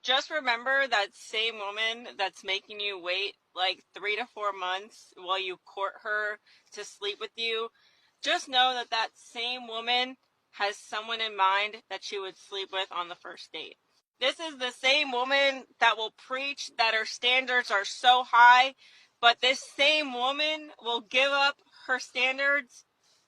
Just remember that same woman that's making you wait like 3 to 4 months while you court her to sleep with you. Just know that that same woman has someone in mind that she would sleep with on the first date. This is the same woman that will preach that her standards are so high, but this same woman will give up her standards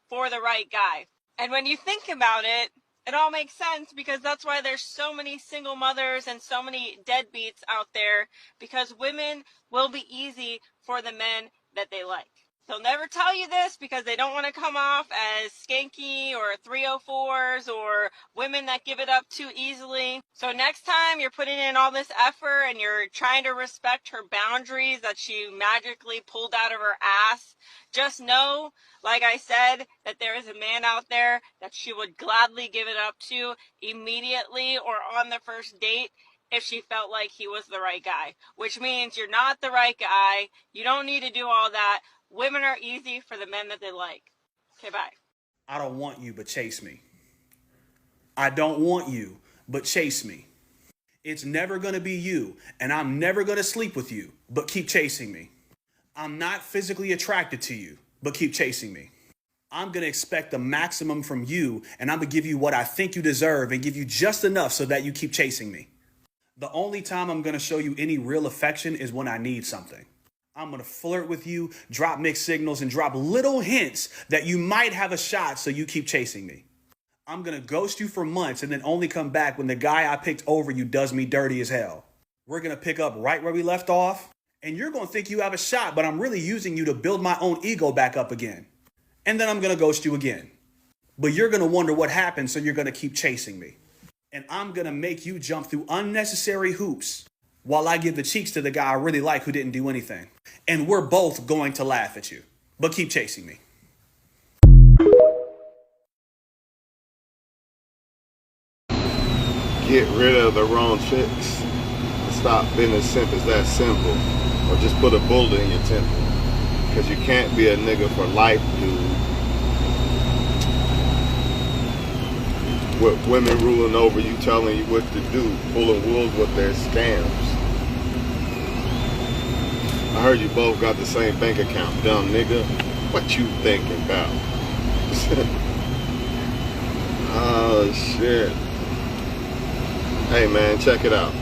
for the right guy. And when you think about it, it all makes sense, because that's why there's so many single mothers and so many deadbeats out there, because women will be easy for the men that they like. They'll never tell you this because they don't want to come off as skanky or 304s or women that give it up too easily. So next time you're putting in all this effort and you're trying to respect her boundaries that she magically pulled out of her ass, just know, like I said, that there is a man out there that she would gladly give it up to immediately or on the first date if she felt like he was the right guy, which means you're not the right guy. You don't need to do all that. Women are easy for the men that they like. Okay, bye. I don't want you, but chase me. I don't want you, but chase me. It's never going to be you, and I'm never going to sleep with you, but keep chasing me. I'm not physically attracted to you, but keep chasing me. I'm going to expect the maximum from you, and I'm going to give you what I think you deserve and give you just enough so that you keep chasing me. The only time I'm going to show you any real affection is when I need something. I'm going to flirt with you, drop mixed signals, and drop little hints that you might have a shot, so you keep chasing me. I'm going to ghost you for months and then only come back when the guy I picked over you does me dirty as hell. We're going to pick up right where we left off, and you're going to think you have a shot, but I'm really using you to build my own ego back up again. And then I'm going to ghost you again. But you're going to wonder what happened, so you're going to keep chasing me. And I'm going to make you jump through unnecessary hoops while I give the cheeks to the guy I really like who didn't do anything. And we're both going to laugh at you. But keep chasing me. Get rid of the wrong chicks. Stop being as simple as that simple. Or just put a bullet in your temple. Because you can't be a nigga for life, dude. With women ruling over you, telling you what to do, pulling wolves with their scams. I heard you both got the same bank account, dumb nigga. What you thinking about? Oh, shit. Hey, man, check it out.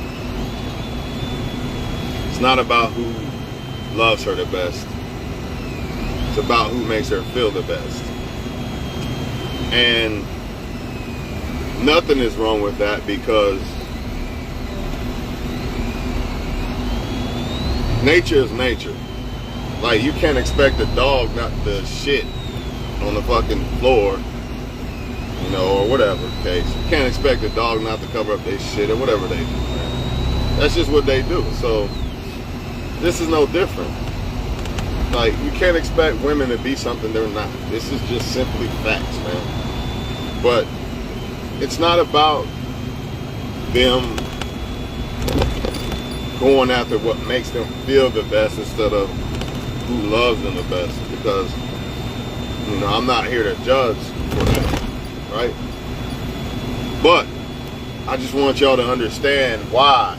It's not about who loves her the best. It's about who makes her feel the best. And nothing is wrong with that, because nature is nature. Like, you can't expect a dog not to shit on the fucking floor, you know, or whatever the case. You can't expect a dog not to cover up their shit or whatever they do, man. That's just what they do. So this is no different. Like, you can't expect women to be something they're not. This is just simply facts, man. But it's not about them going after what makes them feel the best instead of who loves them the best, because, you know, I'm not here to judge for that, right? But I just want y'all to understand why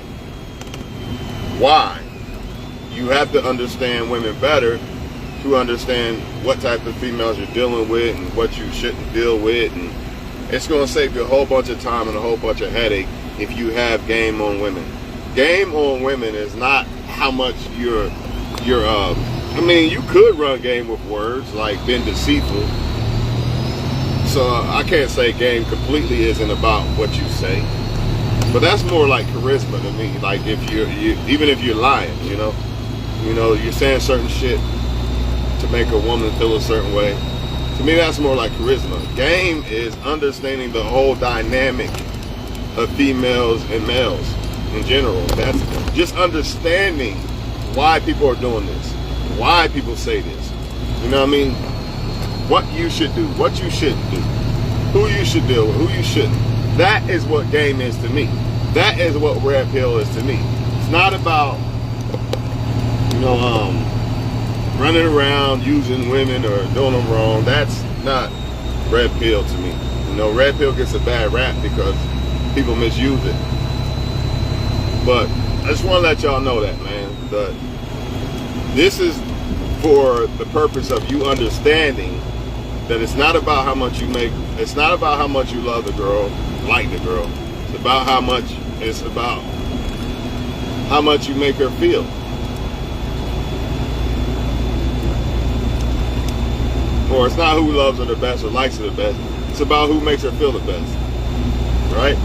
you have to understand women better to understand what type of females you're dealing with and what you shouldn't deal with. And it's going to save you a whole bunch of time and a whole bunch of headache if you have game on women. Game on women is not how much you're I mean, you could run game with words, like being deceitful. So I can't say game completely isn't about what you say, but that's more like charisma to me. Like, if you even if you're lying, you know, you're saying certain shit to make a woman feel a certain way. To me, that's more like charisma. Game is understanding the whole dynamic of females and males in general. That's just understanding why people are doing this, why people say this. You know what I mean? What you should do, what you shouldn't do, who you should deal with, who you shouldn't. That is what game is to me. That is what red pill is to me. It's not about, running around using women or doing them wrong. That's not red pill to me. Red pill gets a bad rap because people misuse it. But I just want to let y'all know that, man. This is for the purpose of you understanding that it's not about how much you make. It's not about how much you love the girl, like the girl. It's about how much. It's about how much you make her feel. Or it's not who loves her the best or likes her the best. It's about who makes her feel the best. Right?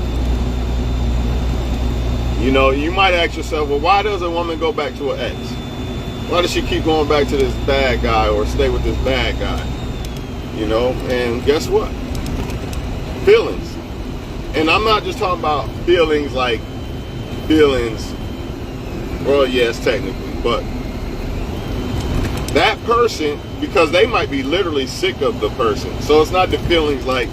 You know, you might ask yourself, well, why does a woman go back to her ex? Why does she keep going back to this bad guy or stay with this bad guy? You know, and guess what? Feelings. And I'm not just talking about feelings like feelings, well, yes, technically, but that person, because they might be literally sick of the person. So it's not the feelings like,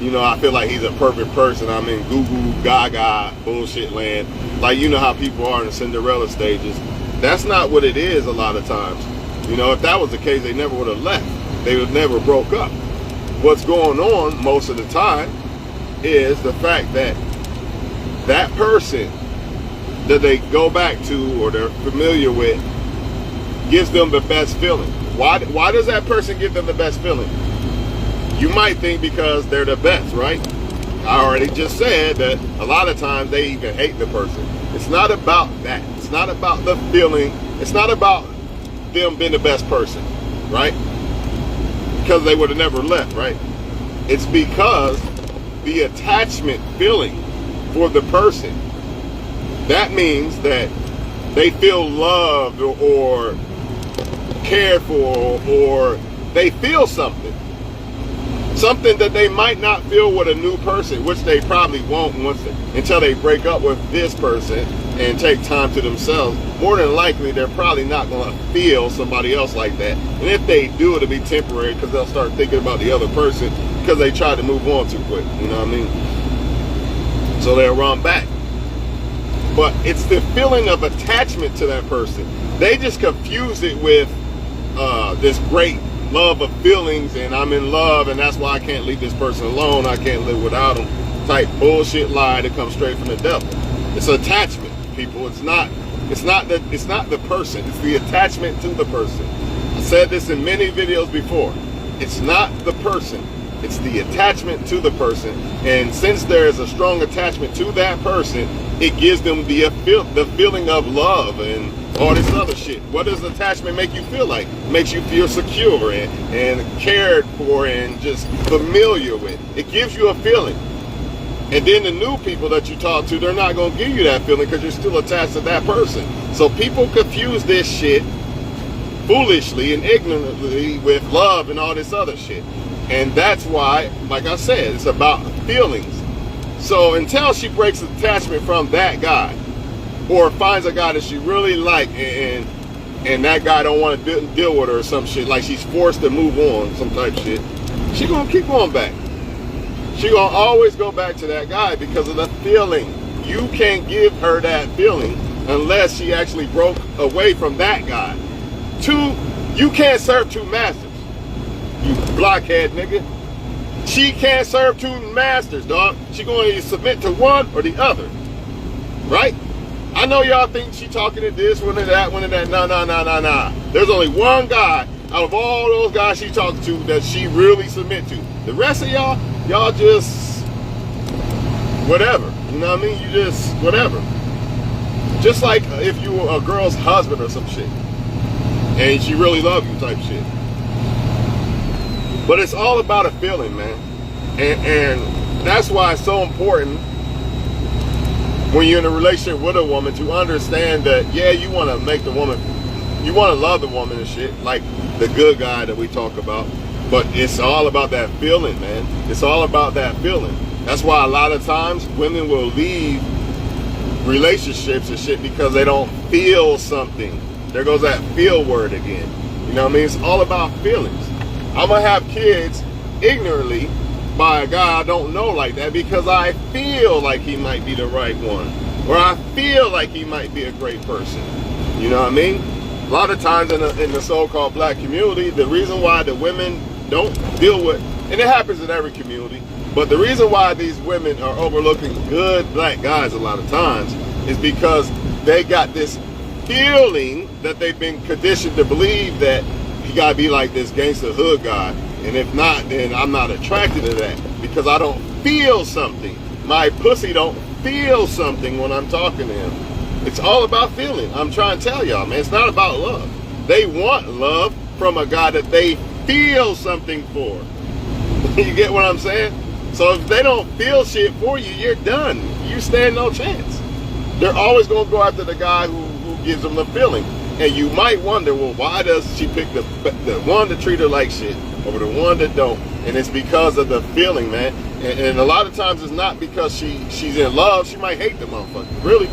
you know, I feel like he's a perfect person. I'm in goo goo gaga bullshit land. Like, you know how people are in the Cinderella stages. That's not what it is a lot of times. You know, if that was the case, they never would have left. They would never broke up. What's going on most of the time is the fact that that person that they go back to or they're familiar with gives them the best feeling. Why does that person give them the best feeling? You might think because they're the best, right? I already just said that a lot of times they even hate the person. It's not about that. It's not about the feeling. It's not about them being the best person, right? Because they would have never left, right? It's because the attachment feeling for the person. That means that they feel loved or cared for, or they feel something. Something that they might not feel with a new person, which they probably won't until they break up with this person and take time to themselves. More than likely, they're probably not going to feel somebody else like that. And if they do, it'll be temporary because they'll start thinking about the other person because they tried to move on too quick. You know what I mean? So they'll run back. But it's the feeling of attachment to that person. They just confuse it with this great love of feelings, and I'm in love, and that's why I can't leave this person alone. I can't live without them. Type bullshit lie that comes straight from the devil. It's attachment, people. It's not the person. It's the attachment to the person. I said this in many videos before. It's not the person. It's the attachment to the person. And since there is a strong attachment to that person, it gives them the feeling of love and all this other shit. What does attachment make you feel like? It makes you feel secure and cared for and just familiar with. It gives you a feeling. And then the new people that you talk to, they're not going to give you that feeling because you're still attached to that person. So people confuse this shit foolishly and ignorantly with love and all this other shit. And that's why, like I said, it's about feelings. So until she breaks attachment from that guy, or finds a guy that she really like, and that guy don't want to deal with her or some shit, like she's forced to move on, some type of shit, she gonna keep going back. She gonna always go back to that guy because of the feeling. You can't give her that feeling unless she actually broke away from that guy. You can't serve two masters. You blockhead nigga. She can't serve two masters, dog. She going to submit to one or the other. Right? I know y'all think she talking to this one and that one and that. Nah. There's only one guy out of all those guys she talks to that she really submit to. The rest of y'all just whatever. You know what I mean? You just whatever. Just like if you were a girl's husband or some shit. And she really loved you type shit. But it's all about a feeling, man. And that's why it's so important when you're in a relationship with a woman to understand that, yeah, you want to make the woman, you want to love the woman and shit, like the good guy that we talk about. But it's all about that feeling, man. It's all about that feeling. That's why a lot of times women will leave relationships and shit because they don't feel something. There goes that feel word again. You know what I mean? It's all about feelings. I'm going to have kids ignorantly by a guy I don't know like that because I feel like he might be the right one. Or I feel like he might be a great person. You know what I mean? A lot of times in the so-called black community, the reason why the women don't deal with, and it happens in every community, but the reason why these women are overlooking good black guys a lot of times is because they got this feeling that they've been conditioned to believe that you gotta be like this gangster hood guy, and if not, then I'm not attracted to that because I don't feel something. My pussy don't feel something when I'm talking to him. It's all about feeling. I'm trying to tell y'all, man, it's not about love. They want love from a guy that they feel something for. You get what I'm saying? So if they don't feel shit for you, you're done. You stand no chance. They're always going to go after the guy who gives them the feeling. And you might wonder, well, why does she pick the one that treat her like shit over the one that don't? And it's because of the feeling, man. And a lot of times it's not because she's in love. She might hate the motherfucker, really.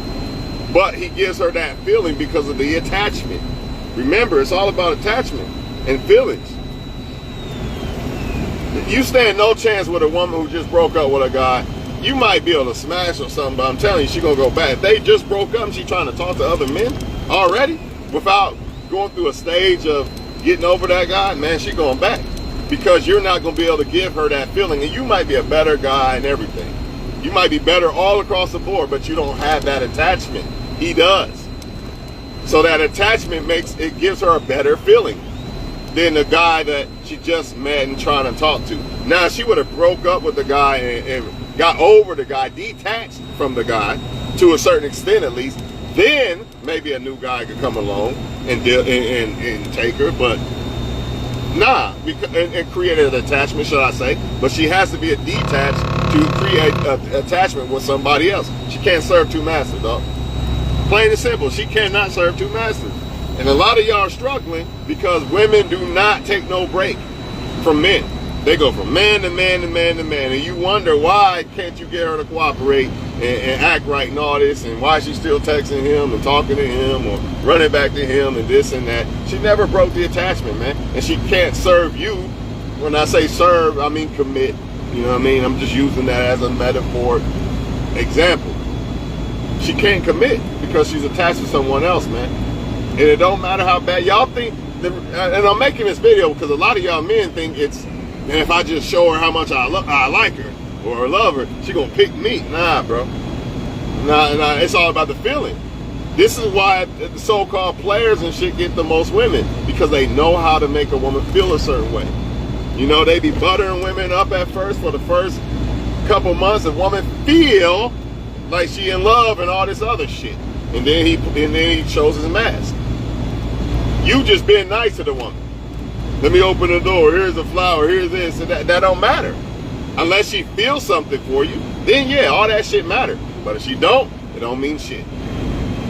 But he gives her that feeling because of the attachment. Remember, it's all about attachment and feelings. You stand no chance with a woman who just broke up with a guy. You might be able to smash or something, but I'm telling you, she's going to go back. If they just broke up and she's trying to talk to other men already without going through a stage of getting over that guy, man, she's going back. Because you're not going to be able to give her that feeling. And you might be a better guy and everything. You might be better all across the board, but you don't have that attachment. He does. So that attachment gives her a better feeling than the guy that she just met and trying to talk to. Now, if she would have broke up with the guy and got over the guy, detached from the guy to a certain extent at least, then maybe a new guy could come along and take her. But nah, and create an attachment, should I say. But she has to be a detached to create an attachment with somebody else. She can't serve two masters, dog. Plain and simple, she cannot serve two masters. And a lot of y'all are struggling because women do not take no break from men. They go from man to man to man to man. And you wonder why can't you get her to cooperate and act right and all this, and why she's still texting him and talking to him or running back to him and this and that. She never broke the attachment, man. And she can't serve you. When I say serve, I mean commit. You know what I mean? I'm just using that as a metaphor example. She can't commit because she's attached to someone else, man. And it don't matter how bad y'all think. And I'm making this video because a lot of y'all men think it's, and if I just show her how much I like her or love her, she gonna pick me. Nah, bro. Nah, it's all about the feeling. This is why the so-called players and shit get the most women, because they know how to make a woman feel a certain way. You know, they be buttering women up at first for the first couple months. A woman feel like she in love and all this other shit, and then he shows his mask. You just being nice to the woman. Let me open the door. Here's a flower. Here's this and that. That don't matter. Unless she feels something for you, then yeah, all that shit matter. But if she don't, it don't mean shit.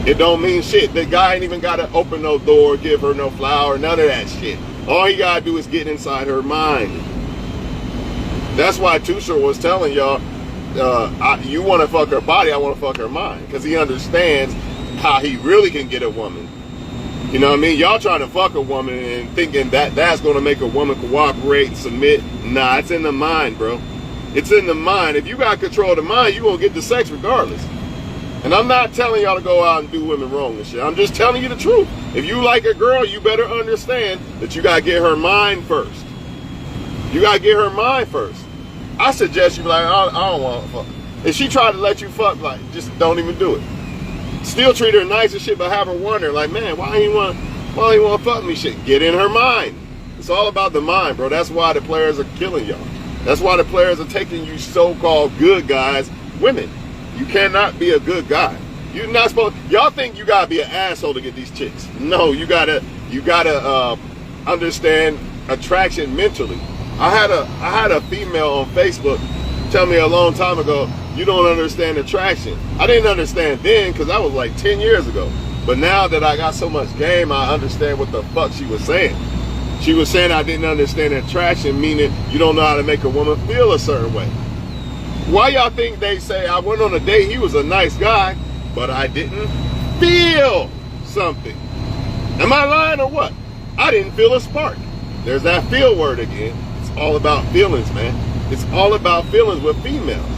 It don't mean shit. The guy ain't even got to open no door, give her no flower, none of that shit. All he got to do is get inside her mind. That's why Too Short was telling y'all, you want to fuck her body, I want to fuck her mind. Because he understands how he really can get a woman. You know what I mean? Y'all trying to fuck a woman and thinking that that's going to make a woman cooperate and submit. Nah, it's in the mind, bro. It's in the mind. If you got control of the mind, you're going to get the sex regardless. And I'm not telling y'all to go out and do women wrong and shit. I'm just telling you the truth. If you like a girl, you better understand that you got to get her mind first. You got to get her mind first. I suggest you be like, I don't want to fuck. If she try to let you fuck, like, just don't even do it. Still treat her nice and shit, but have her wonder, like, man, why you want to fuck me shit? Get in her mind. It's all about the mind, bro. That's why the players are killing y'all. That's why the players are taking you so-called good guys, women. You cannot be a good guy. You're not supposed. Y'all think you gotta be an asshole to get these chicks? No, you gotta understand attraction mentally. I had a female on Facebook tell me a long time ago, you don't understand attraction. I didn't understand then because that was like 10 years ago. But now that I got so much game, I understand what the fuck she was saying. She was saying I didn't understand attraction, meaning you don't know how to make a woman feel a certain way. Why y'all think they say I went on a date, he was a nice guy, but I didn't feel something? Am I lying or what? I didn't feel a spark. There's that feel word again. It's all about feelings, man. It's all about feelings with females.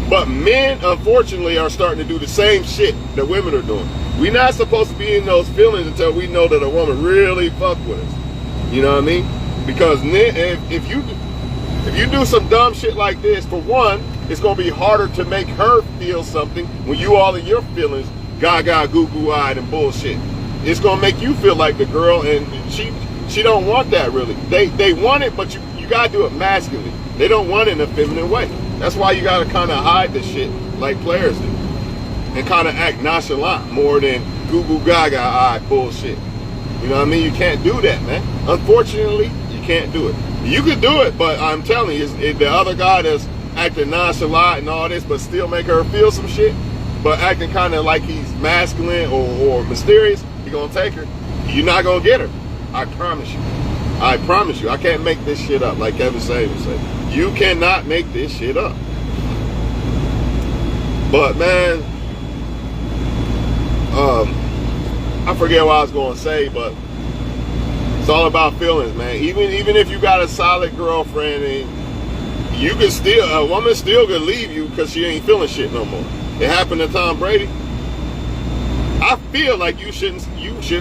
But men, unfortunately, are starting to do the same shit that women are doing. We're not supposed to be in those feelings until we know that a woman really fucked with us. You know what I mean? Because if you do some dumb shit like this, for one, it's going to be harder to make her feel something when you all in your feelings gaga, goo-goo-eyed and bullshit. It's gonna make you feel like the girl, and she don't want that really. They want it, but you gotta do it masculinely. They don't want it in a feminine way. That's why you gotta kind of hide the shit like players do, and kind of act nonchalant more than goo-goo gaga-eyed bullshit. You know what I mean? You can't do that, man. Unfortunately, you can't do it. You could do it, but I'm telling you, it's the other guy that's acting nonchalant and all this, but still make her feel some shit, but acting kind of like he's masculine or mysterious, you're gonna take her. You're not gonna get her. I promise you. I promise you. I can't make this shit up, like Kevin Samuels said. You cannot make this shit up. But man, I forget what I was gonna say, but it's all about feelings, man. Even if you got a solid girlfriend, and you can still, a woman still could leave you because she ain't feeling shit no more. It happened to Tom Brady. I feel like you shouldn't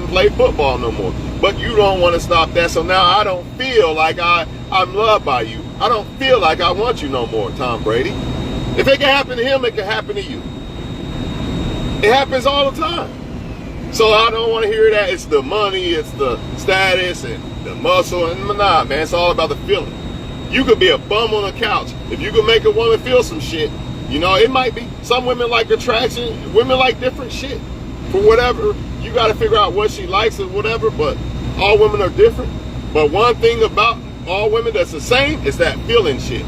play football no more, but you don't want to stop that. So now I don't feel like I'm loved by you. I don't feel like I want you no more, Tom Brady. If it can happen to him, it can happen to you. It happens all the time. So I don't want to hear that it's the money, it's the status, and the muscle, and nah, man, it's all about the feeling. You could be a bum on the couch. If you could make a woman feel some shit, you know, it might be. Some women like attraction, women like different shit. For whatever, you got to figure out what she likes or whatever, but all women are different. But one thing about all women that's the same is that feeling shit.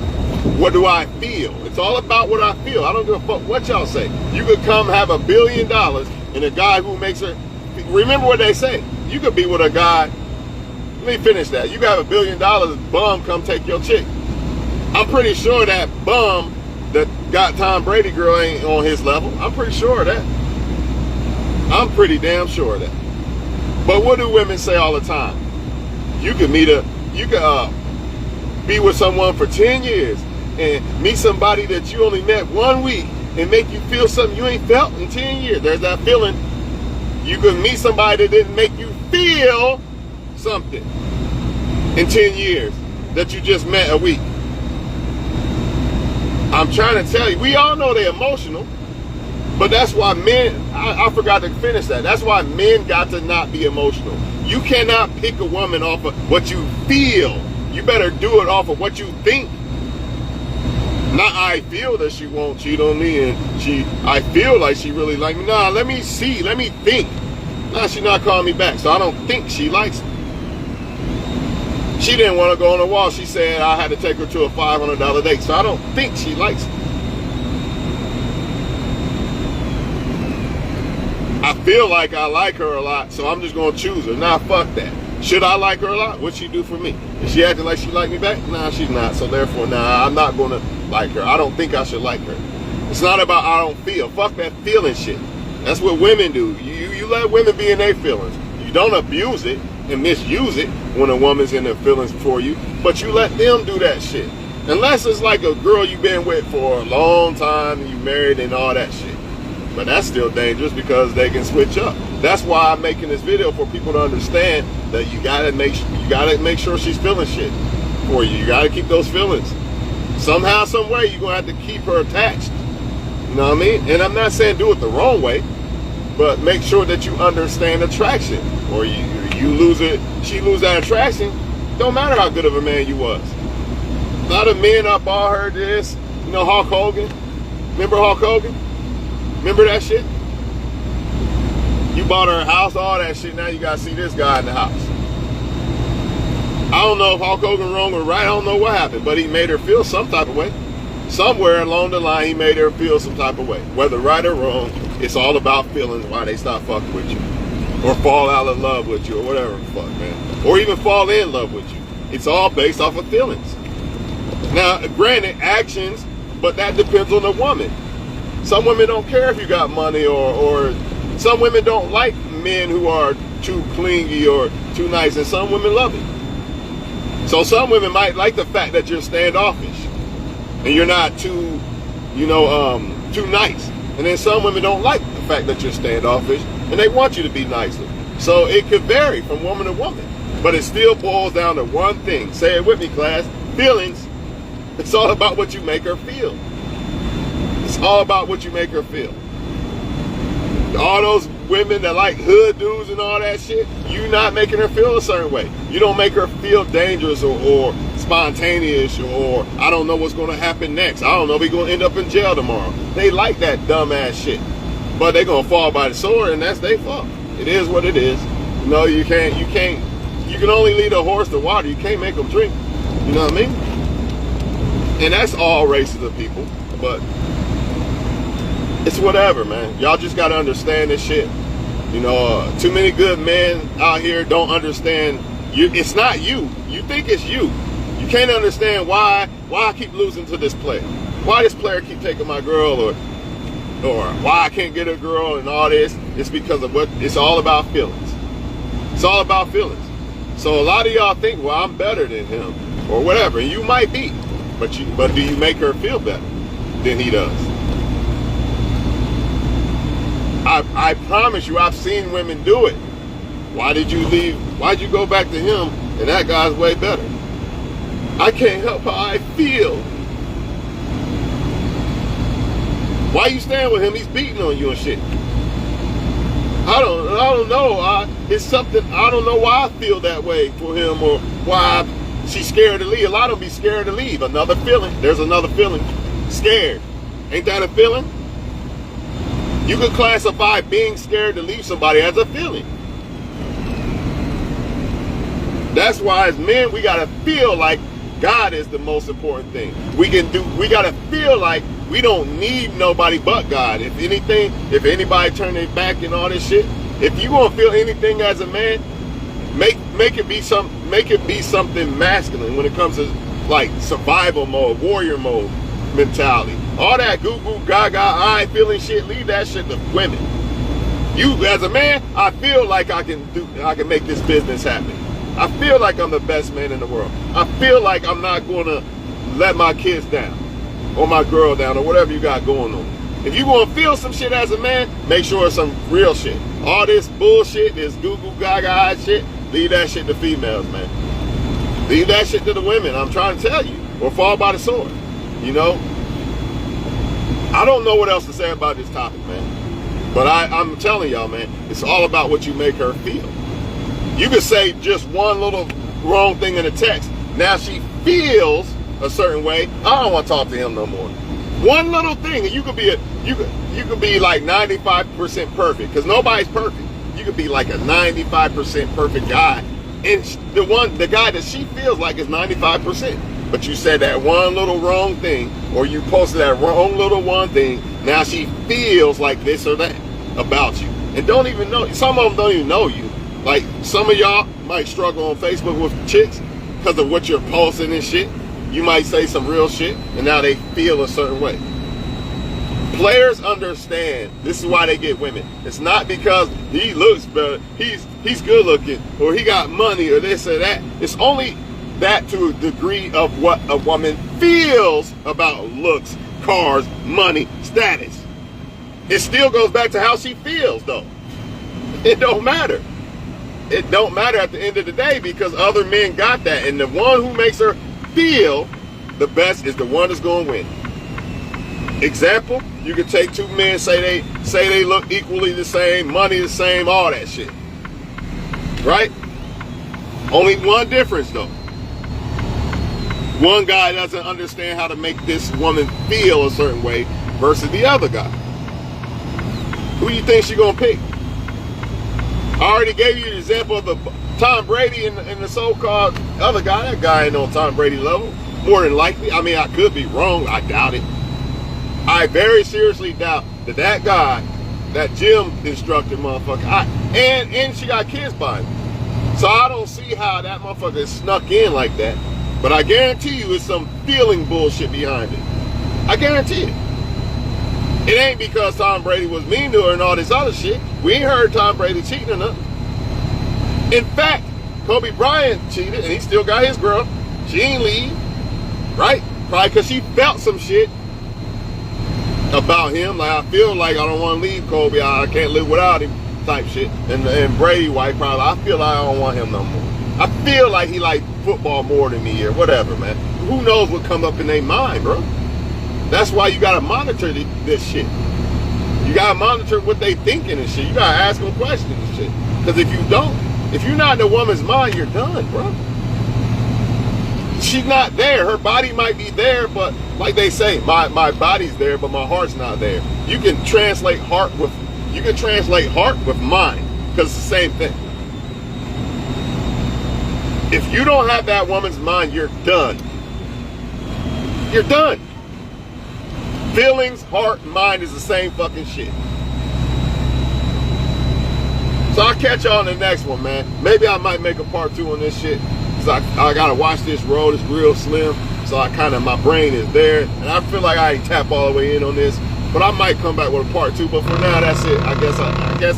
What do I feel? It's all about what I feel. I don't give a fuck what y'all say. You could come have $1 billion and a guy who makes her, remember what they say, you could be with a guy, let me finish that. You got $1 billion, bum come take your chick. I'm pretty sure that bum that got Tom Brady girl ain't on his level. I'm pretty sure of that. I'm pretty damn sure of that. But what do women say all the time? You could be with someone for 10 years and meet somebody that you only met 1 week and make you feel something you ain't felt in 10 years. There's that feeling. You could meet somebody that didn't make you feel something in 10 years that you just met a week. I'm trying to tell you, we all know they're emotional, but that's why men, I forgot to finish that. That's why men got to not be emotional. You cannot pick a woman off of what you feel. You better do it off of what you think. Not I feel that she won't cheat on me and I feel like she really like me. Nah, let me see, let me think. Nah, she not calling me back, so I don't think she likes me. She didn't want to go on the wall. She said I had to take her to a $500 date, so I don't think she likes me. I feel like I like her a lot, so I'm just going to choose her. Nah, fuck that. Should I like her a lot? What'd she do for me? Is she acting like she like me back? Nah, she's not. So therefore, nah, I'm not going to like her. I don't think I should like her. It's not about I don't feel. Fuck that feeling shit. That's what women do. You let women be in their feelings. You don't abuse it and misuse it when a woman's in their feelings for you, but you let them do that shit. Unless it's like a girl you've been with for a long time and you married and all that shit. But that's still dangerous because they can switch up. That's why I'm making this video, for people to understand that you gotta make sure she's feeling shit for you. You gotta keep those feelings. Somehow, some way, you're gonna have to keep her attached. You know what I mean? And I'm not saying do it the wrong way, but make sure that you understand attraction. Or you lose it, she lose that attraction. Don't matter how good of a man you was. A lot of men up all heard this. You know Hulk Hogan? Remember Hulk Hogan? Remember that shit? You bought her a house, all that shit. Now you gotta see this guy in the house. I don't know if Hulk Hogan wrong or right. I don't know what happened, but he made her feel some type of way. Somewhere along the line, he made her feel some type of way. Whether right or wrong, it's all about feelings why they stop fucking with you. Or fall out of love with you, or whatever the fuck, man. Or even fall in love with you. It's all based off of feelings. Now, granted, actions, but that depends on the woman. Some women don't care if you got money, or some women don't like men who are too clingy or too nice, and some women love it. So some women might like the fact that you're standoffish and you're not too, too nice. And then some women don't like the fact that you're standoffish and they want you to be nicer. So it could vary from woman to woman, but it still boils down to one thing. Say it with me, class. Feelings. It's all about what you make her feel. It's all about what you make her feel. All those women that like hood dudes and all that shit, you not making her feel a certain way. You don't make her feel dangerous or spontaneous or I don't know what's going to happen next. I don't know, we going to end up in jail tomorrow. They like that dumbass shit. But they going to fall by the sword, and that's their fault. It is what it is. You know, you can only lead a horse to water. You can't make them drink. You know what I mean? And that's all races of people. But it's whatever, man. Y'all just got to understand this shit. You know, too many good men out here don't understand. It's not you. You think it's you. You can't understand why I keep losing to this player. Why this player keep taking my girl, or why I can't get a girl and all this. It's because of what, it's all about feelings. It's all about feelings. So a lot of y'all think, well, I'm better than him or whatever. And you might be, but do you make her feel better than he does? I promise you, I've seen women do it. Why did you leave? Why'd you go back to him and that guy's way better? I can't help how I feel. Why you staying with him? He's beating on you and shit. I don't know. It's something, I don't know why I feel that way for him, or why she's scared to leave. A lot of them be scared to leave. Another feeling. There's another feeling. Scared. Ain't that a feeling? You could classify being scared to leave somebody as a feeling. That's why as men, we gotta feel like God is the most important thing. We gotta feel like we don't need nobody but God. If anything, if anybody turn their back and all this shit, if you gonna feel anything as a man, make it be something masculine when it comes to like survival mode, warrior mode mentality. All that goo goo gaga I feeling shit, leave that shit to women. You as a man, I feel like I can make this business happen. I feel like I'm the best man in the world. I feel like I'm not gonna let my kids down or my girl down or whatever you got going on. If you gonna feel some shit as a man, make sure it's some real shit. All this bullshit, this goo goo gaga shit, leave that shit to females, man. Leave that shit to the women, I'm trying to tell you. Or fall by the sword, you know? I don't know what else to say about this topic, man. But I'm telling y'all, man, it's all about what you make her feel. You could say just one little wrong thing in a text. Now she feels a certain way. I don't want to talk to him no more. One little thing, and you could be like 95% perfect, because nobody's perfect. You could be like a 95% perfect guy, and the guy that she feels like is 95%. But you said that one little wrong thing, or you posted that wrong little one thing. Now she feels like this or that about you, and don't even know. Some of them don't even know you. Like some of y'all might struggle on Facebook with chicks because of what you're posting and shit. You might say some real shit, and now they feel a certain way. Players understand. This is why they get women. It's not because he looks better, he's good looking, or he got money, or this or that. It's only that to a degree of what a woman feels about looks, cars, money, status. It still goes back to how she feels, though. It don't matter. It don't matter at the end of the day, because other men got that, and the one who makes her feel the best is the one that's going to win. Example, you could take two men, say they look equally the same, money the same, all that shit. Right? Only one difference though. One guy doesn't understand how to make this woman feel a certain way versus the other guy. Who you think she gonna pick? I already gave you an example of the Tom Brady and the so-called other guy. That guy ain't on Tom Brady level. More than likely. I mean, I could be wrong. I doubt it. I very seriously doubt that guy, that gym instructor motherfucker, and she got kids by him. So I don't see how that motherfucker is snuck in like that. But I guarantee you it's some feeling bullshit behind it. I guarantee it. It ain't because Tom Brady was mean to her and all this other shit. We ain't heard Tom Brady cheating or nothing. In fact, Kobe Bryant cheated and he still got his girl. She ain't leave, right? Probably because she felt some shit about him. Like, I feel like I don't want to leave Kobe. I can't live without him type shit. And Brady wife probably, I feel like I don't want him no more. I feel like he like football more than me or whatever, man. Who knows what come up in their mind, bro? That's why you gotta monitor this shit. You gotta monitor what they thinking and shit. You gotta ask them questions and shit. Because if you don't, if you're not in a woman's mind, you're done, bro. She's not there. Her body might be there, but like they say, my body's there, but my heart's not there. You can translate heart with mind, because it's the same thing. If you don't have that woman's mind, you're done. You're done. Feelings, heart, and mind is the same fucking shit. So I'll catch y'all on the next one, man. Maybe I might make a part 2 on this shit. So I gotta watch this road. It's real slim. So my brain is there. And I feel like I ain't tap all the way in on this. But I might come back with a part 2. But for now, that's it. I guess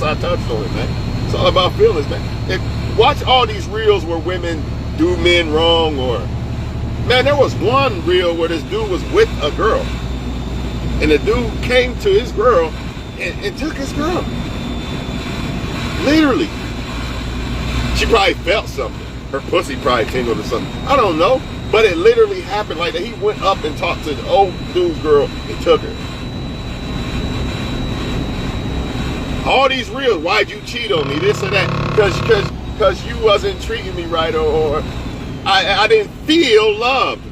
I touched on it, man. It's all about feelings, man. Watch all these reels where women do men wrong, or man, there was one reel where this dude was with a girl. And the dude came to his girl and took his girl. Literally. She probably felt something. Her pussy probably tingled or something. I don't know. But it literally happened like that. He went up and talked to the old dude's girl and took her. All these reels, why'd you cheat on me? This or that. Because you wasn't treating me right, or I didn't feel loved.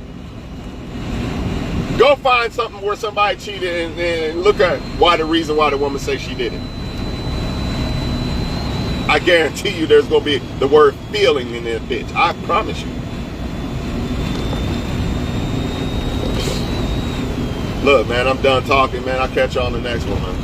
Go find something where somebody cheated and look at the reason why the woman says she did it. I guarantee you there's going to be the word feeling in there, bitch. I promise you. Look, man, I'm done talking, man. I'll catch y'all on the next one, man.